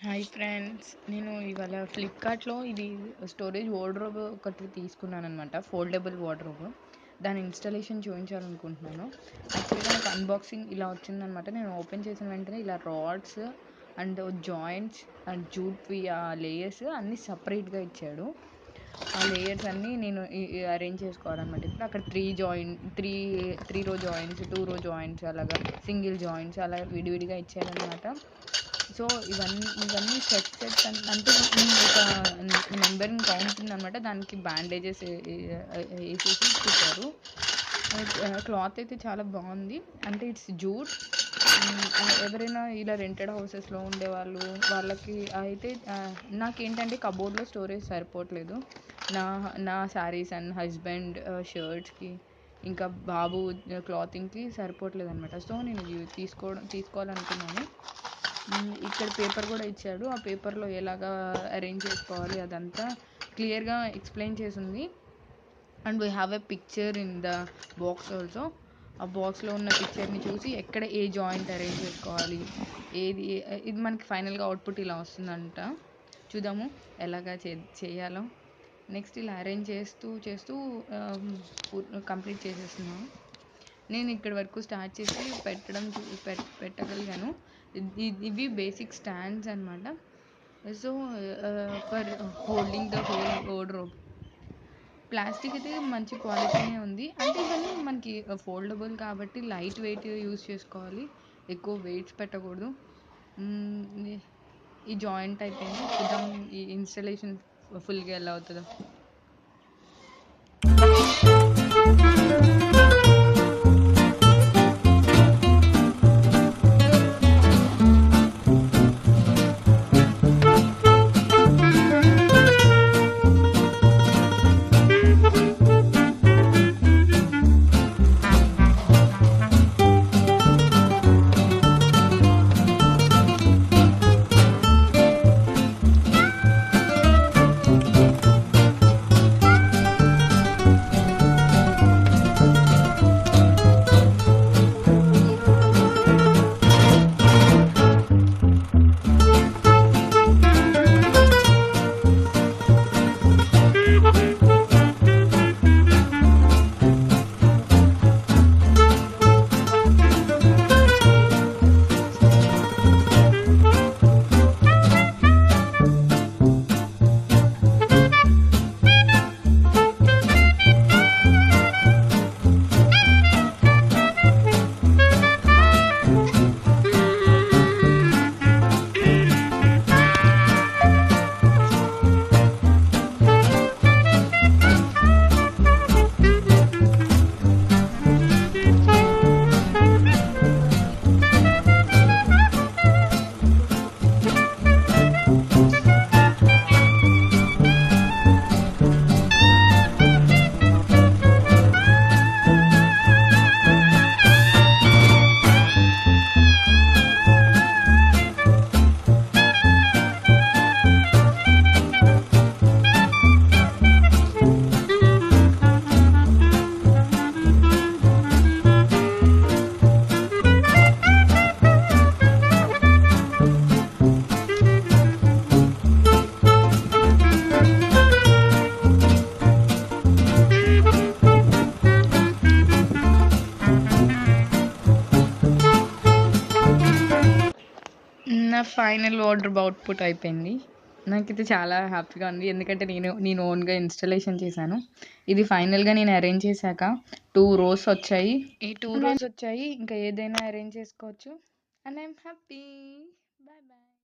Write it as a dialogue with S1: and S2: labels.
S1: Hi friends. నేను ఇవాళ ఫ్లిప్‌కార్ట్‌లో ఇది స్టోరేజ్ వార్డ్‌రోబ్ ఒకటి తీసుకున్నాననమాట. Foldable wardrobe. దాని ఇన్‌స్టాలేషన్ చూపించాలనుకుంటున్నాను. యాక్చువల్‌గా నాకు అన్బాక్సింగ్ ఇలా వచ్చిందనమాట. నేను ఓపెన్ చేసిన వెంటనే ఇలా రాడ్స్ అండ్ జాయింట్స్ అండ్ జూట్‌వి ఆ లేయర్స్ అన్నీ సెపరేట్‌గా ఇచ్చాడు. ఆ లేయర్స్ అన్నీ నేను అరేంజ్ చేసుకోవాలనమాట. ఇప్పుడు అక్కడ 3 రో జాయింట్స్, 2 రో జాయింట్స్ అలాగా సింగిల్ జాయింట్స్ అలా విడివిడిగా ఇచ్చాడనమాట. సో, ఇవన్నీ సెట్స్ అంటే ఒక నెంబరింగ్ కౌంట్ ఉందనమాట. దానికి బ్యాండేజెస్ ఏసేసి ఇచ్చేసారు. క్లాత్ అయితే చాలా బావుంది. అంటే ఇట్స్ జూట్. ఎవరైనా ఇలా రెంటెడ్ హౌసెస్‌లో ఉండేవాళ్ళు వాళ్ళకి అయితే నాకేంటంటే కబోర్డ్‌లో స్టోరేజ్ సరిపోవట్లేదు. నా నా శారీస్ అండ్ హస్బెండ్ షర్ట్స్‌కి ఇంకా బాబు క్లాతింగ్‌కి సరిపోవట్లేదనమాట. సో, నేను ఇది తీసుకోవాలనుకున్నాను. ఇక్కడ పేపర్ కూడా ఇచ్చాడు. ఆ పేపర్‌లో ఎలాగా అరేంజ్ చేసుకోవాలి అదంతా క్లియర్‌గా ఎక్స్‌ప్లెయిన్ చేసుంది. And we have a picture in the box also. ఆ బాక్స్‌లో ఉన్న పిక్చర్‌ని చూసి ఎక్కడ ఏ జాయింట్ అరేంజ్ చేసుకోవాలి, ఏది ఇది మనకి ఫైనల్‌గా అవుట్‌పుట్ ఇలా వస్తుందంట. చూద్దాము ఎలాగా చేయాలో. నెక్స్ట్ ఇలా అరేంజ్ చేస్తూ కంప్లీట్ చేసేస్తున్నాను. నేను ఇక్కడి వరకు స్టార్ట్ చేసి పెట్టడం పెట్టగలిగాను. ఇవి బేసిక్ స్టాండ్స్ అనమాట. So, for holding the whole wardrobe. Plastic అయితే మంచి క్వాలిటీనే ఉంది. అంటే ఇవన్నీ మనకి ఫోల్డబుల్ కాబట్టి లైట్ వెయిట్ యూజ్ చేసుకోవాలి. ఎక్కువ వెయిట్స్ పెట్టకూడదు. హ్మ్. ఈ జాయింట్ అయిపోయింది. చూద్దాం ఈ ఇన్‌స్టాలేషన్ ఫుల్‌గా ఎలా అవుతదో. నా ఫైనల్ వార్డ్‌రోబ్ అవుట్‌పుట్ అయిపోయింది. నాకైతే చాలా హ్యాపీగా ఉంది. ఎందుకంటే నేను ఓన్‌గా ఇన్‌స్టాలేషన్ చేశాను. ఇది ఫైనల్‌గా నేను అరేంజ్ చేశాక 2 రోస్ వచ్చాయి. ఈ 2 రోస్ వచ్చాయి. ఇంకా ఏదైనా అరేంజ్ చేసుకోవచ్చు. And I am happy. By by.